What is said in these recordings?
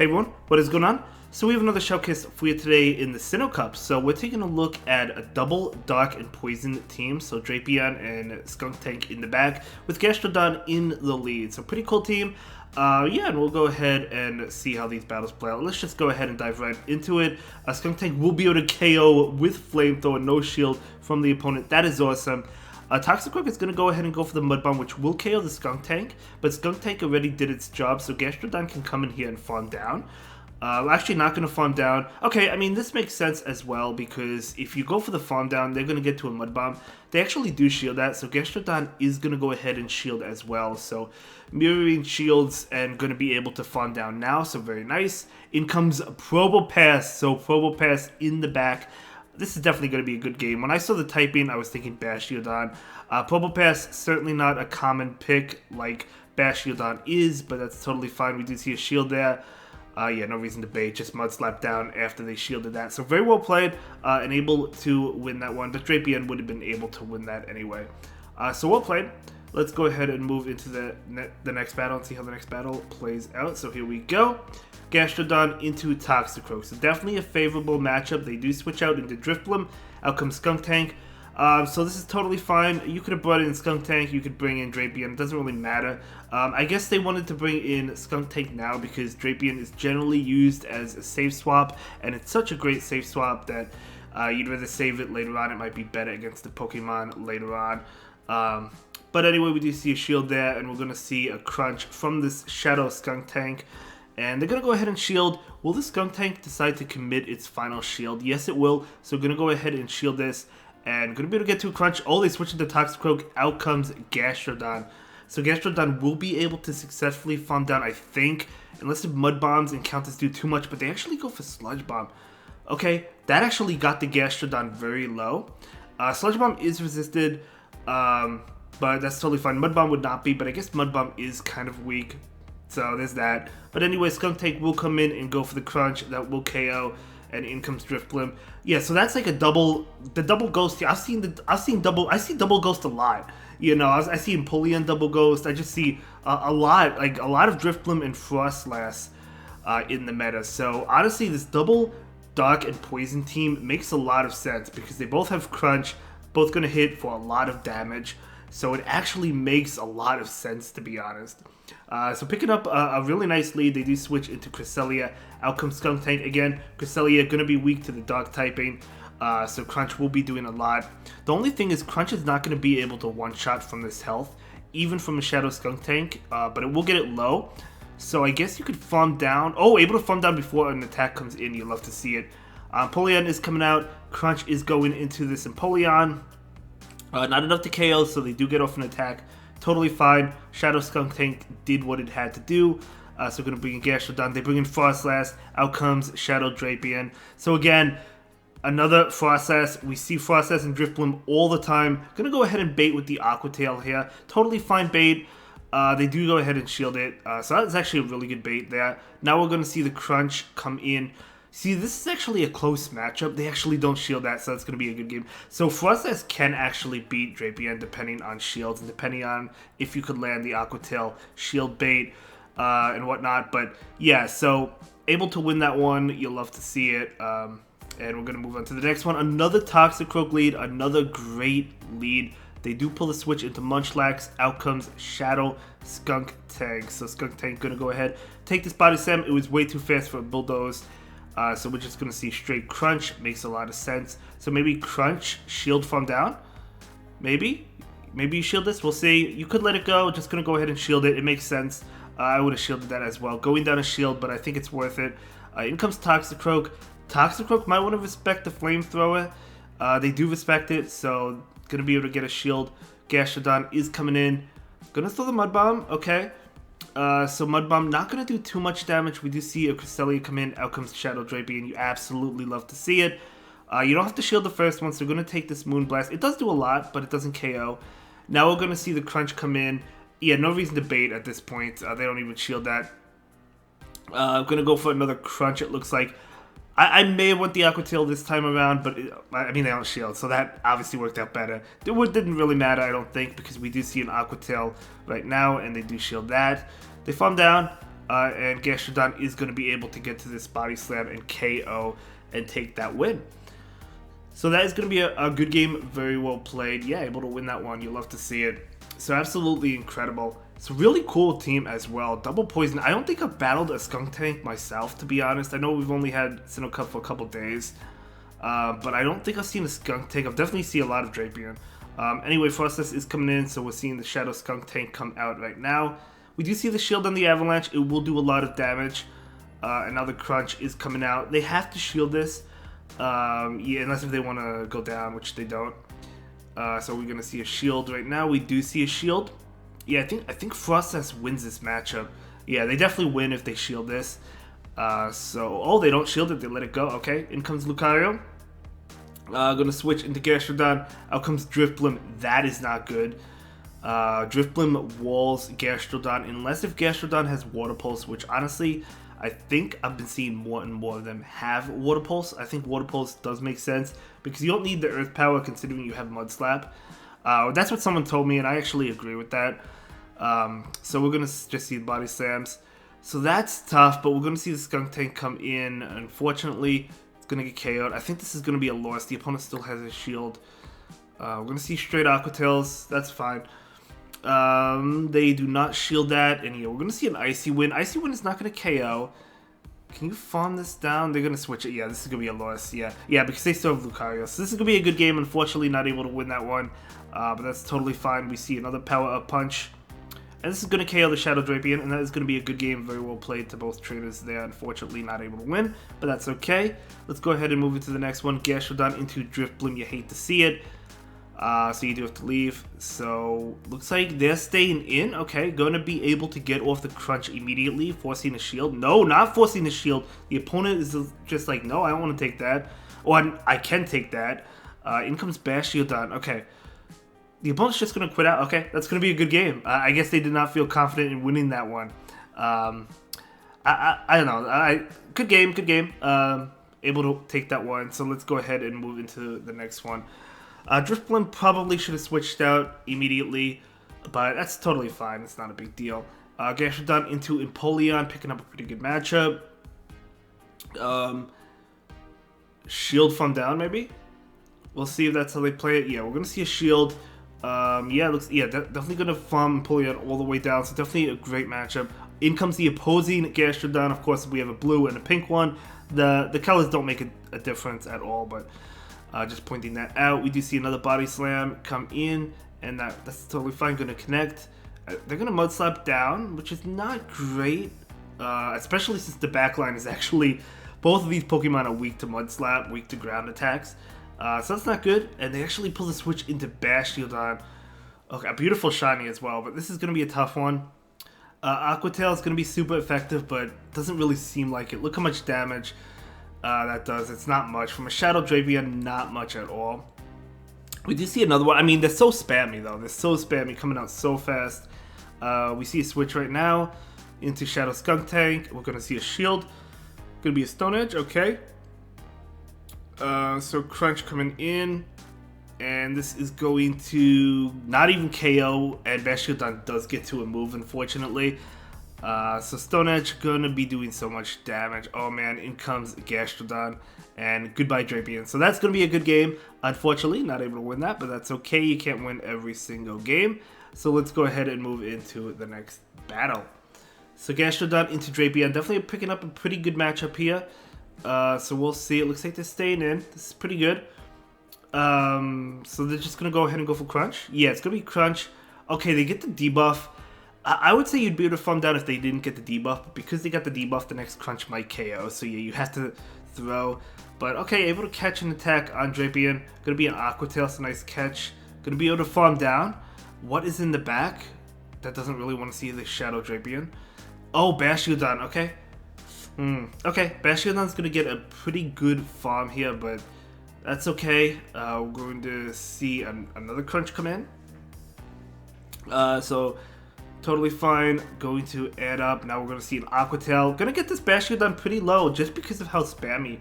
Hey everyone, what is going on? So we have another showcase for you today in the Sinnoh Cup. So we're taking a look at a double Dark and Poison team. So Drapion and Skunktank in the back with Gastrodon in the lead. So pretty cool team. Yeah, and we'll go ahead and see how these battles play out. Let's just go ahead and dive right into it. Skunktank will be able to KO with Flamethrower, no shield from the opponent. That is awesome. Toxicroak is going to go ahead and go for the Mud Bomb, which will KO the Skunktank, but Skunktank already did its job, so Gastrodon can come in here and farm down. Actually not going to farm down. Okay, I mean, this makes sense as well, because if you go for the farm down, they're going to get to a Mud Bomb. They actually do shield that, so Gastrodon is going to go ahead and shield as well. So mirroring shields and going to be able to farm down now, so very nice. In comes Probopass, so Probopass in the back. This is definitely going to be a good game. When I saw the typing, I was thinking Bashiodon. Probopass, certainly not a common pick like Bashiodon is, but that's totally fine. We do see a shield there. Yeah, no reason to bait, just Mud Slap down after they shielded that. So very well played, and able to win that one. But Drapion would have been able to win that anyway. So well played. Let's go ahead and move into the next battle and see how the next battle plays out. So here we go. Gastrodon into Toxicroak. So definitely a favorable matchup. They do switch out into Drifblim. Out comes Skunktank. So this is totally fine. You could have brought in Skunktank. You could bring in Drapion. It doesn't really matter. I guess they wanted to bring in Skunktank now because Drapion is generally used as a save swap. And it's such a great save swap that you'd rather save it later on. It might be better against the Pokemon later on. But anyway, we do see a shield there. And we're going to see a crunch from this Shadow Skunktank. And they're going to go ahead and shield. Will the Skunktank decide to commit its final shield? Yes, it will. So we're going to go ahead and shield this. And going to be able to get to a crunch. Oh, they switch into Toxicroak. Out comes Gastrodon. So Gastrodon will be able to successfully farm down, I think. Unless the Mud Bombs and Counters do too much. But they actually go for Sludge Bomb. Okay, that actually got the Gastrodon very low. Sludge Bomb is resisted. But that's totally fine. Mud Bomb would not be. But I guess Mud Bomb is kind of weak. So there's that. But anyway, Skunktank will come in and go for the crunch. That will KO. And in comes Drifblim. Yeah, so that's like a double. The double ghost here. I see double ghost a lot. You know, I see Empoleon double ghost. I just see a lot of Drifblim and Frostlass in the meta. So honestly, this double Dark and Poison team makes a lot of sense because they both have crunch, both going to hit for a lot of damage. So it actually makes a lot of sense, to be honest. So picking up a really nice lead, they do switch into Cresselia. Out comes Skunktank again. Cresselia going to be weak to the Dark typing, so Crunch will be doing a lot. The only thing is Crunch is not going to be able to one-shot from this health, even from a Shadow Skunktank, but it will get it low. So I guess you could farm down. Oh, able to farm down before an attack comes in. You love to see it. Empoleon is coming out. Crunch is going into this Empoleon. Not enough to KO, so they do get off an attack. Totally fine. Shadow Skunktank did what it had to do. So we're going to bring in Gastrodon. They bring in Frostlass. Out comes Shadow Drapion. So again, another Frostlass. We see Frostlass and Drifblim all the time. Going to go ahead and bait with the Aqua Tail here. Totally fine bait. They do go ahead and shield it. So that's actually a really good bait there. Now we're going to see the Crunch come in. See, this is actually a close matchup. They actually don't shield that, so that's going to be a good game. So Frostlass can actually beat Drapion depending on shields and depending on if you could land the Aqua Tail shield bait and whatnot. But yeah, so able to win that one. You'll love to see it. And we're going to move on to the next one. Another Toxicroak lead. Another great lead. They do pull the switch into Munchlax. Out comes Shadow Skunktank. So Skunktank going to go ahead, take this Body Slam. It was way too fast for a Bulldoze. So we're just going to see straight Crunch. Makes a lot of sense. So maybe Crunch, shield farm down? Maybe you shield this. We'll see. You could let it go. Just going to go ahead and shield it. It makes sense. I would have shielded that as well. Going down a shield, but I think it's worth it. In comes Toxicroak. Toxicroak might want to respect the Flamethrower. They do respect it, so going to be able to get a shield. Gastrodon is coming in. Going to throw the Mud Bomb. Okay. So Mud Bomb not going to do too much damage. We do see a Cresselia come in. Out comes Shadow Drapion. You absolutely love to see it. You don't have to shield the first one, so we're going to take this Moonblast. It does do a lot, but it doesn't KO. Now we're going to see the Crunch come in. Yeah, no reason to bait at this point. They don't even shield that. I'm going to go for another Crunch, it looks like. I may have went the Aqua Tail this time around, but I mean, they don't shield, so that obviously worked out better. It didn't really matter, I don't think, because we do see an Aqua Tail right now, and they do shield that. They farm down. and Gastrodon is going to be able to get to this body slam and KO and take that win. So that is going to be a good game, very well played. Yeah, able to win that one. You love to see it. So absolutely incredible. It's a really cool team as well. Double poison. I don't think I've battled a skunk tank myself, to be honest. I know we've only had Sinnoh Cup for a couple days, but I don't think I've seen a skunk tank. I've definitely seen a lot of Drapion. Anyway, Frostless is coming in, so we're seeing the Shadow Skunk tank come out right now. We do see the shield on the Avalanche. It will do a lot of damage. And now the Crunch is coming out. They have to shield this. Yeah, unless if they want to go down, which they don't. So we're gonna see a shield right now. We do see a shield. Yeah, I think Frostless wins this matchup. Yeah, they definitely win if they shield this. They don't shield it. They let it go. Okay, in comes Lucario. Gonna switch into Gastrodon. Out comes Drifblim. That is not good. Drifblim walls Gastrodon unless if Gastrodon has Water Pulse, which honestly I think I've been seeing more and more of them have Water Pulse. I think Water Pulse does make sense because you don't need the Earth Power considering you have Mud Slap. That's what someone told me, and I actually agree with that. So we're going to just see Body Slams. So that's tough, but we're going to see the Skunk Tank come in. Unfortunately, it's going to get KO'd. I think this is going to be a loss. The opponent still has a shield. We're going to see straight Aqua Tails. That's fine. They do not shield that, and yeah, we're gonna see an Icy Wind. Icy Wind is not gonna KO. Can you farm this down? They're gonna switch it. Yeah, this is gonna be a loss. Yeah, because they still have Lucario. So this is gonna be a good game. Unfortunately, not able to win that one, but that's totally fine. We see another Power Up Punch, and this is gonna KO the Shadow Drapion, and that is gonna be a good game. Very well played to both trainers there. Unfortunately, not able to win, but that's okay. Let's go ahead and move into the next one. Gastrodon into Drifblim. You hate to see it. So you do have to leave. So looks like they're staying in. Okay, going to be able to get off the Crunch immediately, forcing a shield. No, not forcing the shield. The opponent is just like, no, I don't want to take that. Or I can take that. In comes Gastrodon. Okay, the opponent's just going to quit out. Okay, that's going to be a good game. I guess they did not feel confident in winning that one. I don't know. Good game. Able to take that one. So let's go ahead and move into the next one. Drifblim probably should have switched out immediately, but that's totally fine. It's not a big deal. Gastrodon into Empoleon, picking up a pretty good matchup. Shield from down, maybe? We'll see if that's how they play it. Yeah, we're going to see a shield. Definitely going to farm Empoleon all the way down, so definitely a great matchup. In comes the opposing Gastrodon. Of course, we have a blue and a pink one. The colors don't make a difference at all, but... just pointing that out. We do see another Body Slam come in, and that's totally fine. Going to connect. They're going to Mud Slap down, which is not great, especially since the backline is actually... Both of these Pokemon are weak to Mud Slap, weak to ground attacks. So that's not good, and they actually pull the switch into Gastrodon. Okay, a beautiful shiny as well, but this is going to be a tough one. Aqua Tail is going to be super effective, but doesn't really seem like it. Look how much damage... that does. It's not much. From a Shadow Drapion, not much at all. We do see another one. I mean, they're so spammy, though. They're so spammy, coming out so fast. We see a switch right now into Shadow Skunk Tank. We're going to see a shield. Going to be a Stone Edge. Okay. So Crunch coming in. And this is going to not even KO. And Gastrodon does get to a move, unfortunately. So Stone Edge gonna be doing so much damage. Oh man, in comes Gastrodon, and goodbye Drapion. So that's gonna be a good game. Unfortunately, not able to win that, but that's okay. You can't win every single game. So let's go ahead and move into the next battle. So Gastrodon into Drapion, definitely picking up a pretty good matchup here. So we'll see. It looks like they're staying in. This is pretty good. So they're just gonna go ahead and go for Crunch. Yeah, it's gonna be Crunch. Okay, they get the debuff. I would say you'd be able to farm down if they didn't get the debuff, but because they got the debuff, the next Crunch might KO, so yeah, you have to throw. But okay, able to catch an attack on Drapion. Gonna be an Aqua Tail, so nice catch. Gonna be able to farm down. What is in the back? That doesn't really want to see the Shadow Drapion. Oh, Gastrodon, okay. Okay, Gastrodon's gonna get a pretty good farm here, but that's okay. We're going to see another Crunch come in. So... Totally fine. Going to add up. Now we're going to see an Aqua Tail. Going to get this Gastrodon pretty low just because of how spammy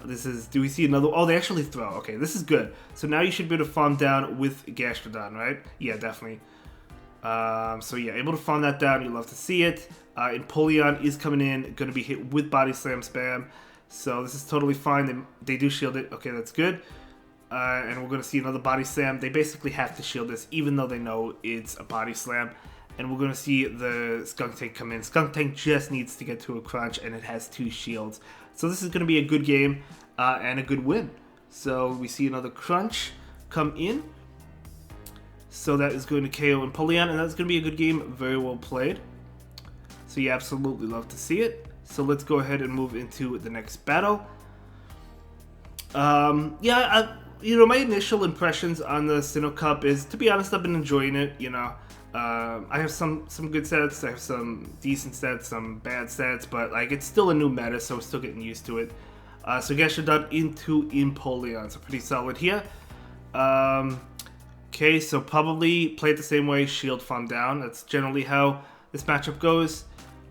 this is. Do we see another? Oh, they actually throw. Okay, this is good. So now you should be able to farm down with Gastrodon, right? Yeah, definitely. So yeah, able to farm that down. You love to see it. Empoleon is coming in, going to be hit with Body Slam spam. So this is totally fine. They do shield it. Okay, that's good. And we're going to see another Body Slam. They basically have to shield this, even though they know it's a Body Slam. And we're going to see the Skunk Tank come in. Skunk Tank just needs to get to a crunch, and it has 2 shields. So this is going to be a good game and a good win. So we see another crunch come in. So that is going to KO Empoleon, and that's going to be a good game. Very well played. So you absolutely love to see it. So let's go ahead and move into the next battle. You know, my initial impressions on the Sinnoh Cup is, to be honest, I've been enjoying it. You know, I have some good sets, I have some decent sets, some bad sets, but like it's still a new meta, so we're still getting used to it. So Gastrodon into Empoleon, so pretty solid here. Okay, so probably play it the same way, shield farm down. That's generally how this matchup goes.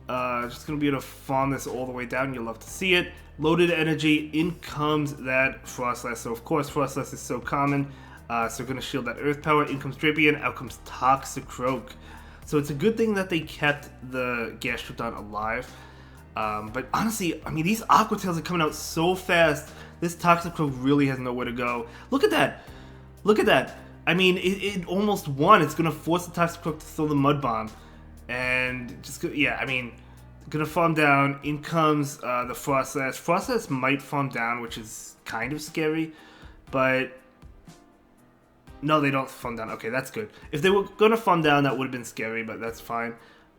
Just going to be able to farm this all the way down. You'll love to see it. Loaded energy. In comes that Frostlass. So, of course, Frostlass is so common. So we're going to shield that Earth Power. In comes Drapion. Out comes Toxicroak. So it's a good thing that they kept the Gastrodon alive. But honestly, I mean, these Aqua Tails are coming out so fast. This Toxicroak really has nowhere to go. Look at that. Look at that. I mean, it almost won. It's going to force the Toxicroak to throw the Mud Bomb. And just, yeah, I mean, gonna farm down. In comes the Frostlass. Frostlass might farm down, which is kind of scary, but no, they don't farm down. Okay, that's good. If they were gonna farm down, that would have been scary, but that's fine.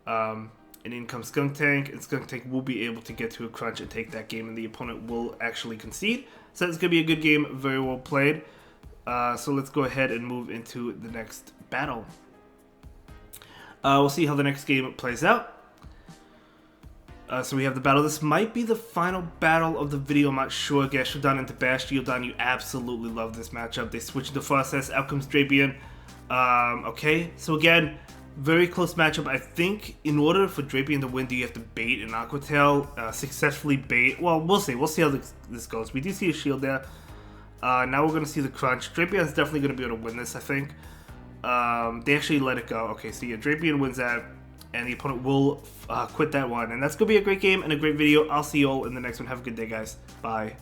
And in comes Skunk Tank, and Skunk Tank will be able to get to a crunch and take that game, and the opponent will actually concede. So it's gonna be a good game, very well played. So let's go ahead and move into the next battle. We'll see how the next game plays out. So we have the battle. This might be the final battle of the video. I'm not sure. Gastrodon into Bastiodon. You absolutely love this matchup. They switch into Frostlass. Out comes Drapion. Okay, so again, very close matchup. I think in order for Drapion to win, do you have to bait an Aqua Tail? Successfully bait. Well, we'll see. We'll see how this goes. We do see a shield there. Now we're going to see the crunch. Drapion's definitely going to be able to win this, I think. They actually let it go. Okay, so yeah, Drapion wins that, and the opponent will quit that one. And that's going to be a great game and a great video. I'll see you all in the next one. Have a good day, guys. Bye.